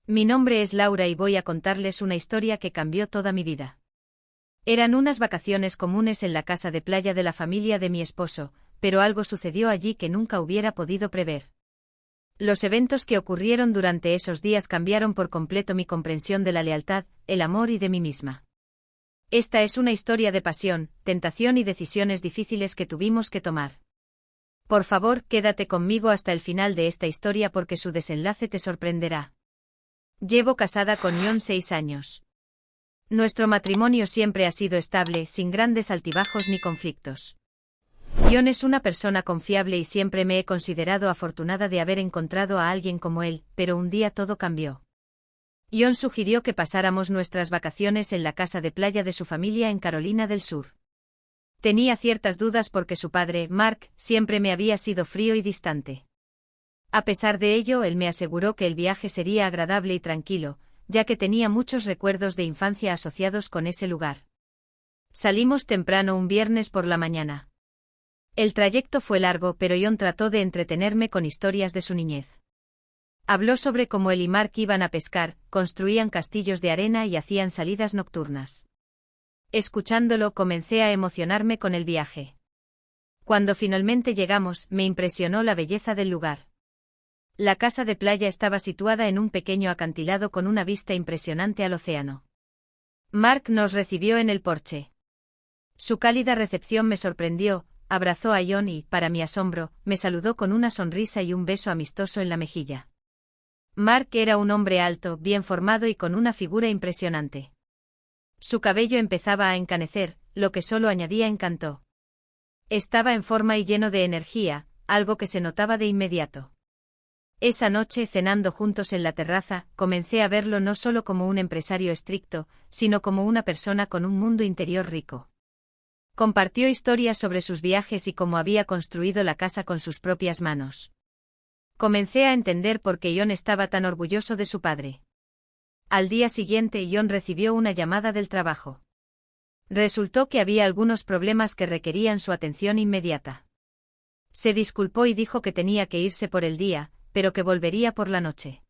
Mi nombre es Laura y voy a contarles una historia que cambió toda mi vida. Eran unas vacaciones comunes en la casa de playa de la familia de mi esposo, pero algo sucedió allí que nunca hubiera podido prever. Los eventos que ocurrieron durante esos días cambiaron por completo mi comprensión de la lealtad, el amor y de mí misma. Esta es una historia de pasión, tentación y decisiones difíciles que tuvimos que tomar. Por favor, quédate conmigo hasta el final de esta historia porque su desenlace te sorprenderá. Llevo casada con John 6 años. Nuestro matrimonio siempre ha sido estable, sin grandes altibajos ni conflictos. John es una persona confiable y siempre me he considerado afortunada de haber encontrado a alguien como él, pero un día todo cambió. John sugirió que pasáramos nuestras vacaciones en la casa de playa de su familia en Carolina del Sur. Tenía ciertas dudas porque su padre, Mark, siempre me había sido frío y distante. A pesar de ello, él me aseguró que el viaje sería agradable y tranquilo, ya que tenía muchos recuerdos de infancia asociados con ese lugar. Salimos temprano un viernes por la mañana. El trayecto fue largo, pero John trató de entretenerme con historias de su niñez. Habló sobre cómo él y Mark iban a pescar, construían castillos de arena y hacían salidas nocturnas. Escuchándolo, comencé a emocionarme con el viaje. Cuando finalmente llegamos, me impresionó la belleza del lugar. La casa de playa estaba situada en un pequeño acantilado con una vista impresionante al océano. Mark nos recibió en el porche. Su cálida recepción me sorprendió, abrazó a John y, para mi asombro, me saludó con una sonrisa y un beso amistoso en la mejilla. Mark era un hombre alto, bien formado y con una figura impresionante. Su cabello empezaba a encanecer, lo que solo añadía encanto. Estaba en forma y lleno de energía, algo que se notaba de inmediato. Esa noche, cenando juntos en la terraza, comencé a verlo no solo como un empresario estricto, sino como una persona con un mundo interior rico. Compartió historias sobre sus viajes y cómo había construido la casa con sus propias manos. Comencé a entender por qué John estaba tan orgulloso de su padre. Al día siguiente, John recibió una llamada del trabajo. Resultó que había algunos problemas que requerían su atención inmediata. Se disculpó y dijo que tenía que irse por el día, pero que volvería por la noche.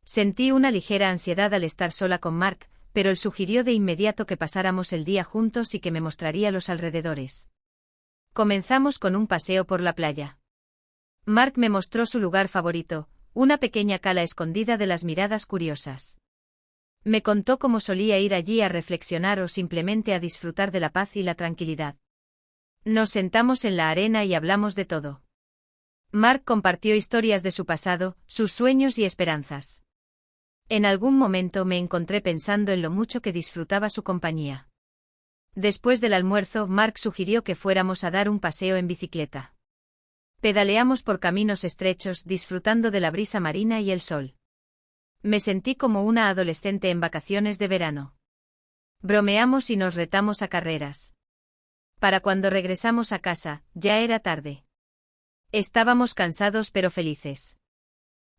Sentí una ligera ansiedad al estar sola con Mark, pero él sugirió de inmediato que pasáramos el día juntos y que me mostraría los alrededores. Comenzamos con un paseo por la playa. Mark me mostró su lugar favorito, una pequeña cala escondida de las miradas curiosas. Me contó cómo solía ir allí a reflexionar o simplemente a disfrutar de la paz y la tranquilidad. Nos sentamos en la arena y hablamos de todo. Mark compartió historias de su pasado, sus sueños y esperanzas. En algún momento me encontré pensando en lo mucho que disfrutaba su compañía. Después del almuerzo, Mark sugirió que fuéramos a dar un paseo en bicicleta. Pedaleamos por caminos estrechos, disfrutando de la brisa marina y el sol. Me sentí como una adolescente en vacaciones de verano. Bromeamos y nos retamos a carreras. Para cuando regresamos a casa, ya era tarde. Estábamos cansados pero felices.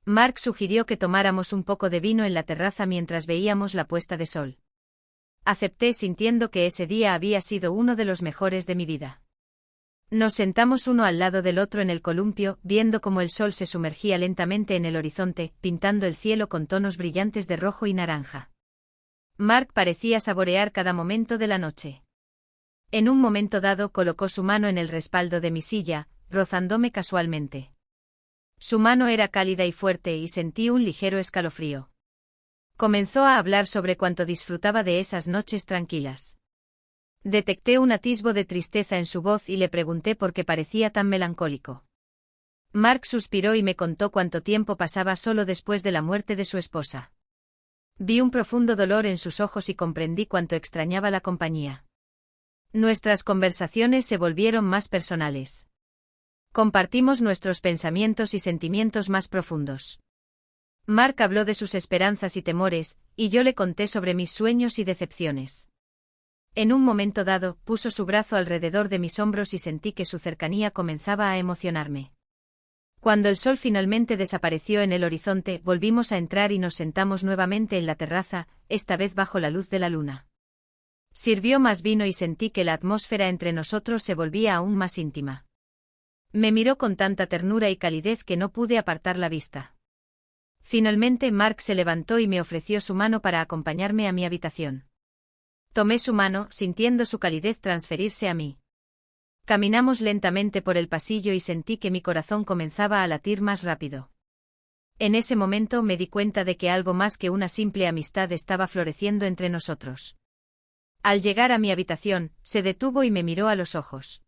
Mark sugirió que tomáramos un poco de vino en la terraza mientras veíamos la puesta de sol. Acepté sintiendo que ese día había sido uno de los mejores de mi vida. Nos sentamos uno al lado del otro en el columpio, viendo cómo el sol se sumergía lentamente en el horizonte, pintando el cielo con tonos brillantes de rojo y naranja. Mark parecía saborear cada momento de la noche. En un momento dado colocó su mano en el respaldo de mi silla, rozándome casualmente. Su mano era cálida y fuerte y sentí un ligero escalofrío. Comenzó a hablar sobre cuánto disfrutaba de esas noches tranquilas. Detecté un atisbo de tristeza en su voz y le pregunté por qué parecía tan melancólico. Mark suspiró y me contó cuánto tiempo pasaba solo después de la muerte de su esposa. Vi un profundo dolor en sus ojos y comprendí cuánto extrañaba la compañía. Nuestras conversaciones se volvieron más personales. Compartimos nuestros pensamientos y sentimientos más profundos. Mark habló de sus esperanzas y temores, y yo le conté sobre mis sueños y decepciones. En un momento dado, puso su brazo alrededor de mis hombros y sentí que su cercanía comenzaba a emocionarme. Cuando el sol finalmente desapareció en el horizonte, volvimos a entrar y nos sentamos nuevamente en la terraza, esta vez bajo la luz de la luna. Sirvió más vino y sentí que la atmósfera entre nosotros se volvía aún más íntima. Me miró con tanta ternura y calidez que no pude apartar la vista. Finalmente Mark se levantó y me ofreció su mano para acompañarme a mi habitación. Tomé su mano, sintiendo su calidez transferirse a mí. Caminamos lentamente por el pasillo y sentí que mi corazón comenzaba a latir más rápido. En ese momento me di cuenta de que algo más que una simple amistad estaba floreciendo entre nosotros. Al llegar a mi habitación, se detuvo y me miró a los ojos.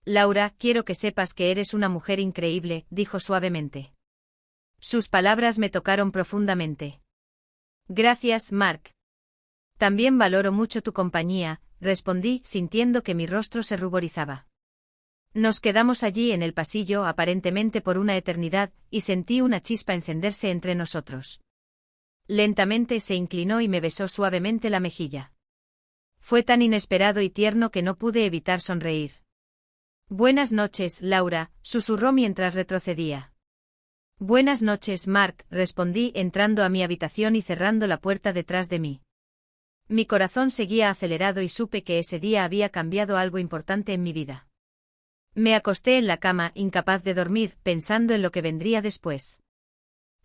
Laura, quiero que sepas que eres una mujer increíble, dijo suavemente. Sus palabras me tocaron profundamente. Gracias, Mark. También valoro mucho tu compañía, respondí, sintiendo que mi rostro se ruborizaba. Nos quedamos allí en el pasillo aparentemente por una eternidad, y sentí una chispa encenderse entre nosotros. Lentamente se inclinó y me besó suavemente la mejilla. Fue tan inesperado y tierno que no pude evitar sonreír. Buenas noches, Laura, susurró mientras retrocedía. Buenas noches, Mark, respondí entrando a mi habitación y cerrando la puerta detrás de mí. Mi corazón seguía acelerado y supe que ese día había cambiado algo importante en mi vida. Me acosté en la cama, incapaz de dormir, pensando en lo que vendría después.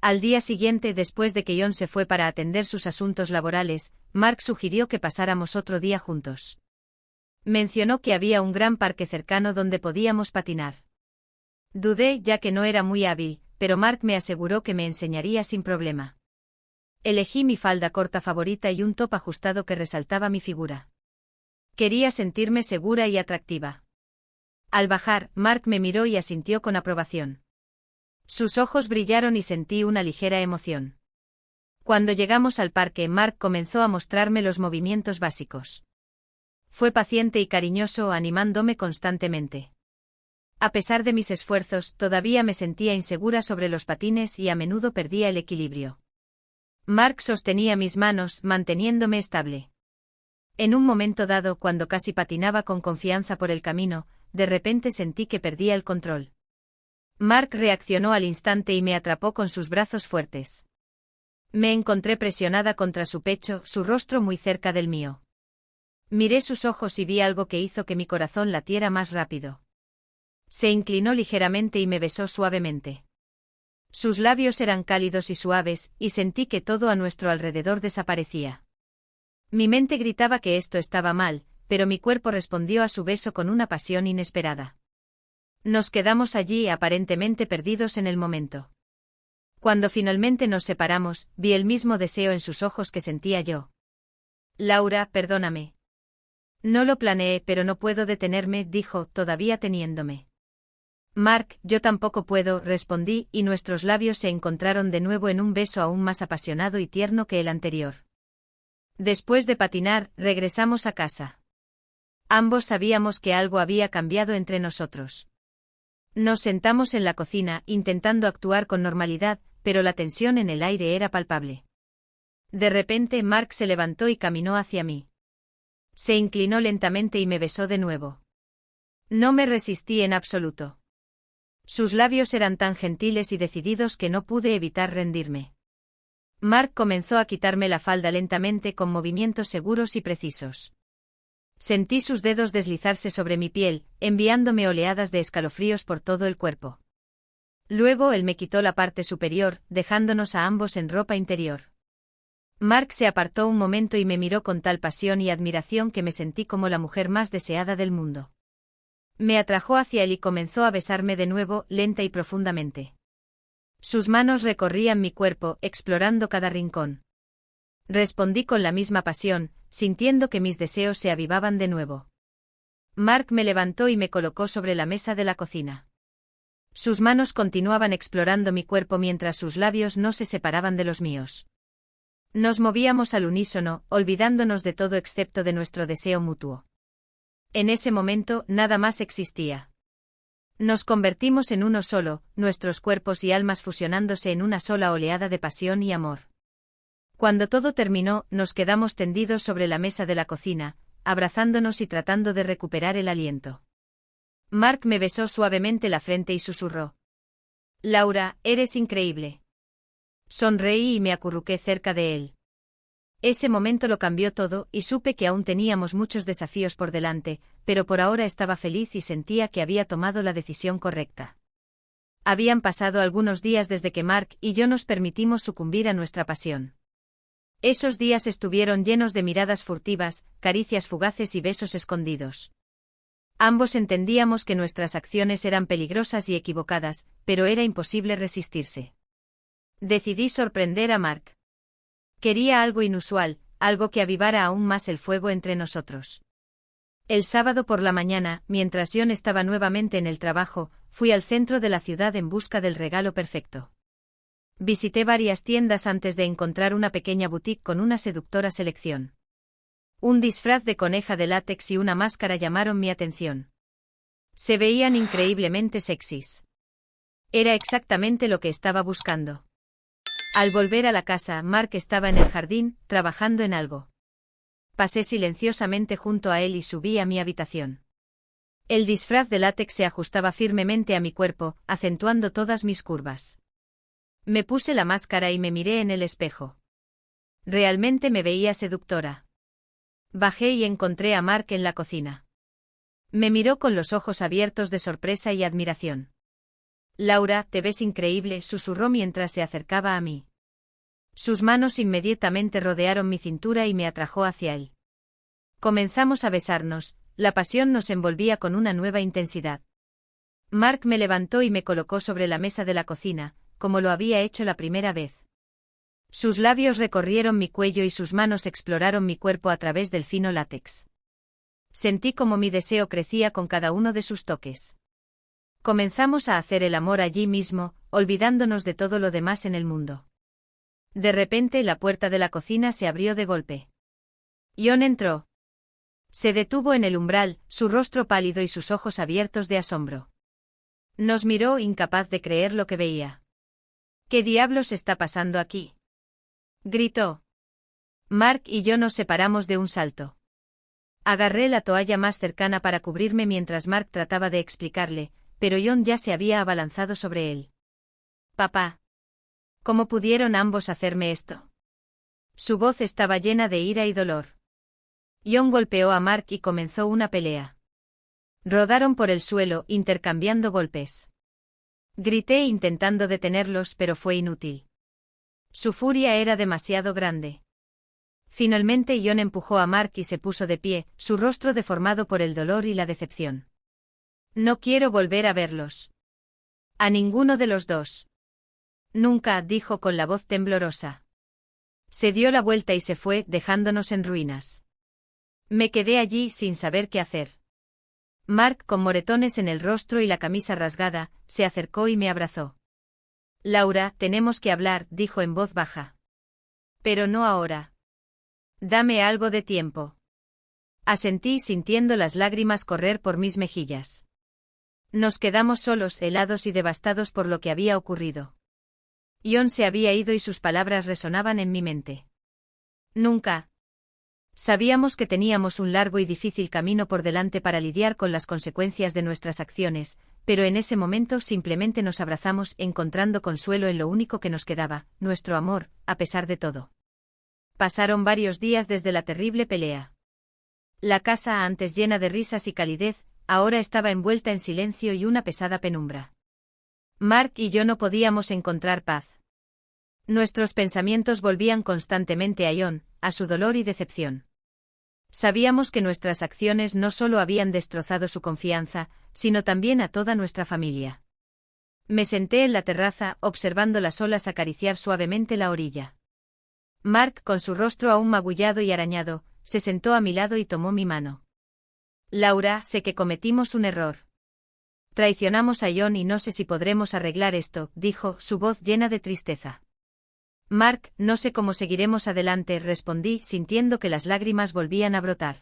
Al día siguiente, después de que John se fue para atender sus asuntos laborales, Mark sugirió que pasáramos otro día juntos. Mencionó que había un gran parque cercano donde podíamos patinar. Dudé, ya que no era muy hábil, pero Mark me aseguró que me enseñaría sin problema. Elegí mi falda corta favorita y un top ajustado que resaltaba mi figura. Quería sentirme segura y atractiva. Al bajar, Mark me miró y asintió con aprobación. Sus ojos brillaron y sentí una ligera emoción. Cuando llegamos al parque, Mark comenzó a mostrarme los movimientos básicos. Fue paciente y cariñoso, animándome constantemente. A pesar de mis esfuerzos, todavía me sentía insegura sobre los patines y a menudo perdía el equilibrio. Mark sostenía mis manos, manteniéndome estable. En un momento dado, cuando casi patinaba con confianza por el camino, de repente sentí que perdía el control. Mark reaccionó al instante y me atrapó con sus brazos fuertes. Me encontré presionada contra su pecho, su rostro muy cerca del mío. Miré sus ojos y vi algo que hizo que mi corazón latiera más rápido. Se inclinó ligeramente y me besó suavemente. Sus labios eran cálidos y suaves, y sentí que todo a nuestro alrededor desaparecía. Mi mente gritaba que esto estaba mal, pero mi cuerpo respondió a su beso con una pasión inesperada. Nos quedamos allí aparentemente perdidos en el momento. Cuando finalmente nos separamos, vi el mismo deseo en sus ojos que sentía yo. Laura, perdóname. No lo planeé, pero no puedo detenerme, dijo, todavía teniéndome. Mark, yo tampoco puedo, respondí, y nuestros labios se encontraron de nuevo en un beso aún más apasionado y tierno que el anterior. Después de patinar, regresamos a casa. Ambos sabíamos que algo había cambiado entre nosotros. Nos sentamos en la cocina, intentando actuar con normalidad, pero la tensión en el aire era palpable. De repente Mark se levantó y caminó hacia mí. Se inclinó lentamente y me besó de nuevo. No me resistí en absoluto. Sus labios eran tan gentiles y decididos que no pude evitar rendirme. Mark comenzó a quitarme la falda lentamente con movimientos seguros y precisos. Sentí sus dedos deslizarse sobre mi piel, enviándome oleadas de escalofríos por todo el cuerpo. Luego él me quitó la parte superior, dejándonos a ambos en ropa interior. Mark se apartó un momento y me miró con tal pasión y admiración que me sentí como la mujer más deseada del mundo. Me atrajo hacia él y comenzó a besarme de nuevo, lenta y profundamente. Sus manos recorrían mi cuerpo, explorando cada rincón. Respondí con la misma pasión, sintiendo que mis deseos se avivaban de nuevo. Mark me levantó y me colocó sobre la mesa de la cocina. Sus manos continuaban explorando mi cuerpo mientras sus labios no se separaban de los míos. Nos movíamos al unísono, olvidándonos de todo excepto de nuestro deseo mutuo. En ese momento, nada más existía. Nos convertimos en uno solo, nuestros cuerpos y almas fusionándose en una sola oleada de pasión y amor. Cuando todo terminó, nos quedamos tendidos sobre la mesa de la cocina, abrazándonos y tratando de recuperar el aliento. Mark me besó suavemente la frente y susurró. Laura, eres increíble. Sonreí y me acurruqué cerca de él. Ese momento lo cambió todo, y supe que aún teníamos muchos desafíos por delante, pero por ahora estaba feliz y sentía que había tomado la decisión correcta. Habían pasado algunos días desde que Mark y yo nos permitimos sucumbir a nuestra pasión. Esos días estuvieron llenos de miradas furtivas, caricias fugaces y besos escondidos. Ambos entendíamos que nuestras acciones eran peligrosas y equivocadas, pero era imposible resistirse. Decidí sorprender a Mark. Quería algo inusual, algo que avivara aún más el fuego entre nosotros. El sábado por la mañana, mientras John estaba nuevamente en el trabajo, fui al centro de la ciudad en busca del regalo perfecto. Visité varias tiendas antes de encontrar una pequeña boutique con una seductora selección. Un disfraz de coneja de látex y una máscara llamaron mi atención. Se veían increíblemente sexys. Era exactamente lo que estaba buscando. Al volver a la casa, Mark estaba en el jardín, trabajando en algo. Pasé silenciosamente junto a él y subí a mi habitación. El disfraz de látex se ajustaba firmemente a mi cuerpo, acentuando todas mis curvas. Me puse la máscara y me miré en el espejo. Realmente me veía seductora. Bajé y encontré a Mark en la cocina. Me miró con los ojos abiertos de sorpresa y admiración. «Laura, te ves increíble», susurró mientras se acercaba a mí. Sus manos inmediatamente rodearon mi cintura y me atrajo hacia él. Comenzamos a besarnos, la pasión nos envolvía con una nueva intensidad. Mark me levantó y me colocó sobre la mesa de la cocina, como lo había hecho la primera vez. Sus labios recorrieron mi cuello y sus manos exploraron mi cuerpo a través del fino látex. Sentí como mi deseo crecía con cada uno de sus toques. Comenzamos a hacer el amor allí mismo, olvidándonos de todo lo demás en el mundo. De repente la puerta de la cocina se abrió de golpe. John entró. Se detuvo en el umbral, su rostro pálido y sus ojos abiertos de asombro. Nos miró, incapaz de creer lo que veía. «¿Qué diablos está pasando aquí?», gritó. Mark y yo nos separamos de un salto. Agarré la toalla más cercana para cubrirme mientras Mark trataba de explicarle, pero John ya se había abalanzado sobre él. «Papá. ¿Cómo pudieron ambos hacerme esto?». Su voz estaba llena de ira y dolor. John golpeó a Mark y comenzó una pelea. Rodaron por el suelo, intercambiando golpes. Grité intentando detenerlos, pero fue inútil. Su furia era demasiado grande. Finalmente John empujó a Mark y se puso de pie, su rostro deformado por el dolor y la decepción. «No quiero volver a verlos. A ninguno de los dos». «Nunca», dijo con la voz temblorosa. Se dio la vuelta y se fue, dejándonos en ruinas. Me quedé allí sin saber qué hacer. Mark, con moretones en el rostro y la camisa rasgada, se acercó y me abrazó. «Laura, tenemos que hablar», dijo en voz baja. «Pero no ahora. Dame algo de tiempo». Asentí sintiendo las lágrimas correr por mis mejillas. Nos quedamos solos, helados y devastados por lo que había ocurrido. John se había ido y sus palabras resonaban en mi mente. Nunca. Sabíamos que teníamos un largo y difícil camino por delante para lidiar con las consecuencias de nuestras acciones, pero en ese momento simplemente nos abrazamos, encontrando consuelo en lo único que nos quedaba, nuestro amor, a pesar de todo. Pasaron varios días desde la terrible pelea. La casa, antes llena de risas y calidez, ahora estaba envuelta en silencio y una pesada penumbra. Mark y yo no podíamos encontrar paz. Nuestros pensamientos volvían constantemente a John, a su dolor y decepción. Sabíamos que nuestras acciones no solo habían destrozado su confianza, sino también a toda nuestra familia. Me senté en la terraza, observando las olas acariciar suavemente la orilla. Mark, con su rostro aún magullado y arañado, se sentó a mi lado y tomó mi mano. «Laura, sé que cometimos un error. Traicionamos a John y no sé si podremos arreglar esto», dijo, su voz llena de tristeza. «Mark, no sé cómo seguiremos adelante», respondí, sintiendo que las lágrimas volvían a brotar.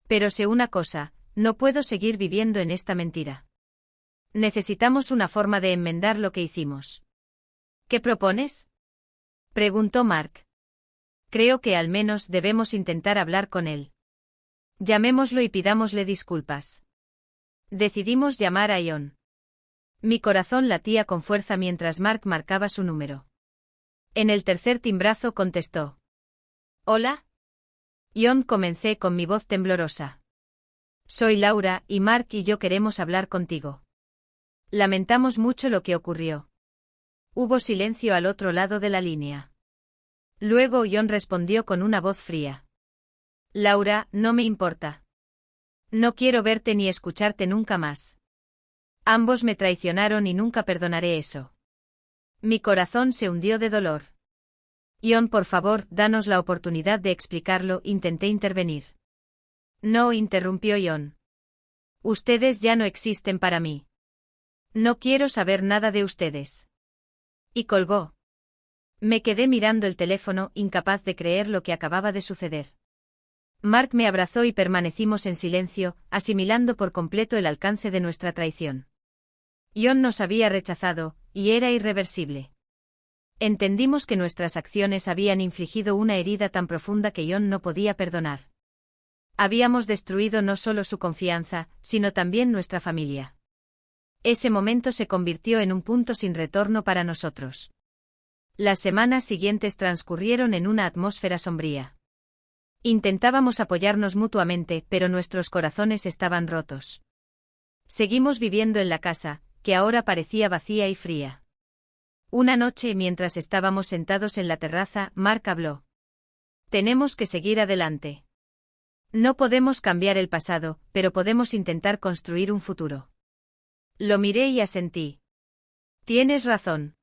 «Pero sé una cosa, no puedo seguir viviendo en esta mentira. Necesitamos una forma de enmendar lo que hicimos». «¿Qué propones?», preguntó Mark. «Creo que al menos debemos intentar hablar con él. Llamémoslo y pidámosle disculpas». Decidimos llamar a John. Mi corazón latía con fuerza mientras Mark marcaba su número. En el tercer timbrazo contestó. «¿Hola?» «John», comencé con mi voz temblorosa. «Soy Laura, y Mark y yo queremos hablar contigo». Lamentamos mucho lo que ocurrió. Hubo silencio al otro lado de la línea. Luego John respondió con una voz fría. Laura, no me importa. No quiero verte ni escucharte nunca más. Ambos me traicionaron y nunca perdonaré eso. Mi corazón se hundió de dolor. John, por favor, danos la oportunidad de explicarlo, intenté intervenir. No, interrumpió John. Ustedes ya no existen para mí. No quiero saber nada de ustedes. Y colgó. Me quedé mirando el teléfono, incapaz de creer lo que acababa de suceder. Mark me abrazó y permanecimos en silencio, asimilando por completo el alcance de nuestra traición. John nos había rechazado, y era irreversible. Entendimos que nuestras acciones habían infligido una herida tan profunda que John no podía perdonar. Habíamos destruido no solo su confianza, sino también nuestra familia. Ese momento se convirtió en un punto sin retorno para nosotros. Las semanas siguientes transcurrieron en una atmósfera sombría. Intentábamos apoyarnos mutuamente, pero nuestros corazones estaban rotos. Seguimos viviendo en la casa, que ahora parecía vacía y fría. Una noche, mientras estábamos sentados en la terraza, Mark habló. Tenemos que seguir adelante. No podemos cambiar el pasado, pero podemos intentar construir un futuro. Lo miré y asentí. Tienes razón.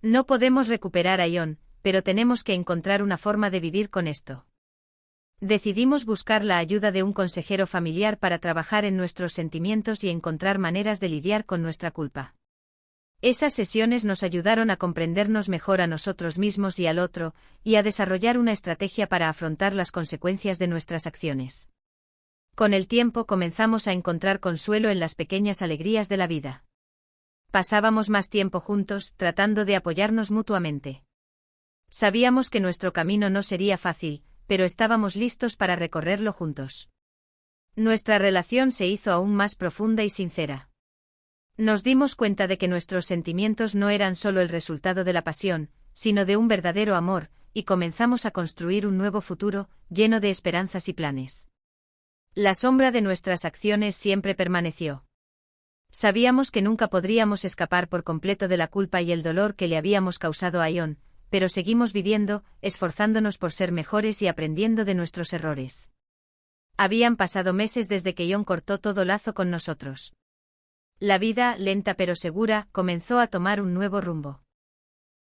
No podemos recuperar a John, pero tenemos que encontrar una forma de vivir con esto. Decidimos buscar la ayuda de un consejero familiar para trabajar en nuestros sentimientos y encontrar maneras de lidiar con nuestra culpa. Esas sesiones nos ayudaron a comprendernos mejor a nosotros mismos y al otro, y a desarrollar una estrategia para afrontar las consecuencias de nuestras acciones. Con el tiempo comenzamos a encontrar consuelo en las pequeñas alegrías de la vida. Pasábamos más tiempo juntos, tratando de apoyarnos mutuamente. Sabíamos que nuestro camino no sería fácil, pero estábamos listos para recorrerlo juntos. Nuestra relación se hizo aún más profunda y sincera. Nos dimos cuenta de que nuestros sentimientos no eran solo el resultado de la pasión, sino de un verdadero amor, y comenzamos a construir un nuevo futuro, lleno de esperanzas y planes. La sombra de nuestras acciones siempre permaneció. Sabíamos que nunca podríamos escapar por completo de la culpa y el dolor que le habíamos causado a John, pero seguimos viviendo, esforzándonos por ser mejores y aprendiendo de nuestros errores. Habían pasado meses desde que John cortó todo lazo con nosotros. La vida, lenta pero segura, comenzó a tomar un nuevo rumbo.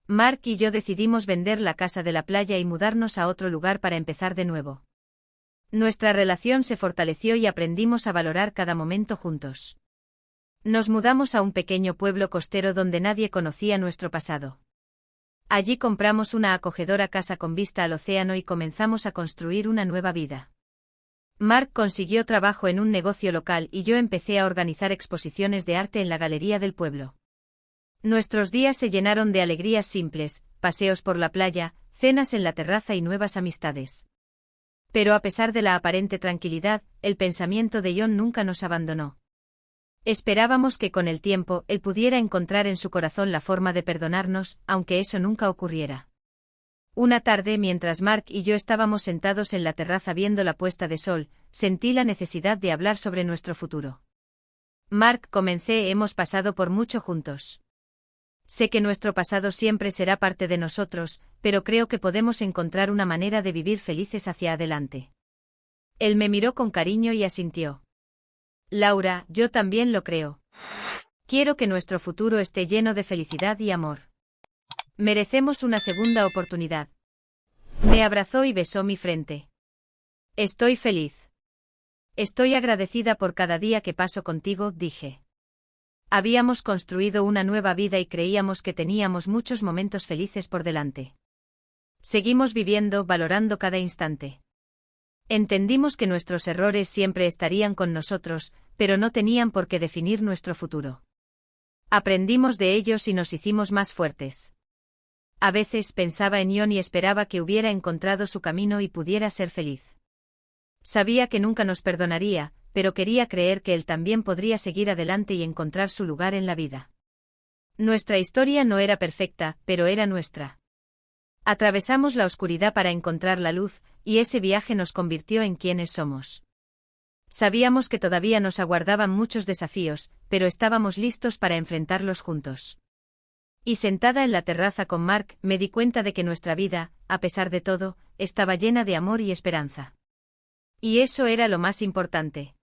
Mark y yo decidimos vender la casa de la playa y mudarnos a otro lugar para empezar de nuevo. Nuestra relación se fortaleció y aprendimos a valorar cada momento juntos. Nos mudamos a un pequeño pueblo costero donde nadie conocía nuestro pasado. Allí compramos una acogedora casa con vista al océano y comenzamos a construir una nueva vida. Mark consiguió trabajo en un negocio local y yo empecé a organizar exposiciones de arte en la galería del pueblo. Nuestros días se llenaron de alegrías simples, paseos por la playa, cenas en la terraza y nuevas amistades. Pero a pesar de la aparente tranquilidad, el pensamiento de John nunca nos abandonó. Esperábamos que con el tiempo él pudiera encontrar en su corazón la forma de perdonarnos, aunque eso nunca ocurriera. Una tarde, mientras Mark y yo estábamos sentados en la terraza viendo la puesta de sol, sentí la necesidad de hablar sobre nuestro futuro. Mark, comencé, hemos pasado por mucho juntos. Sé que nuestro pasado siempre será parte de nosotros, pero creo que podemos encontrar una manera de vivir felices hacia adelante. Él me miró con cariño y asintió. Laura, yo también lo creo. Quiero que nuestro futuro esté lleno de felicidad y amor. Merecemos una segunda oportunidad. Me abrazó y besó mi frente. Estoy feliz. Estoy agradecida por cada día que paso contigo, dije. Habíamos construido una nueva vida y creíamos que teníamos muchos momentos felices por delante. Seguimos viviendo, valorando cada instante. Entendimos que nuestros errores siempre estarían con nosotros, pero no tenían por qué definir nuestro futuro. Aprendimos de ellos y nos hicimos más fuertes. A veces pensaba en John y esperaba que hubiera encontrado su camino y pudiera ser feliz. Sabía que nunca nos perdonaría, pero quería creer que él también podría seguir adelante y encontrar su lugar en la vida. Nuestra historia no era perfecta, pero era nuestra. Atravesamos la oscuridad para encontrar la luz, y ese viaje nos convirtió en quienes somos. Sabíamos que todavía nos aguardaban muchos desafíos, pero estábamos listos para enfrentarlos juntos. Y sentada en la terraza con Mark, me di cuenta de que nuestra vida, a pesar de todo, estaba llena de amor y esperanza. Y eso era lo más importante.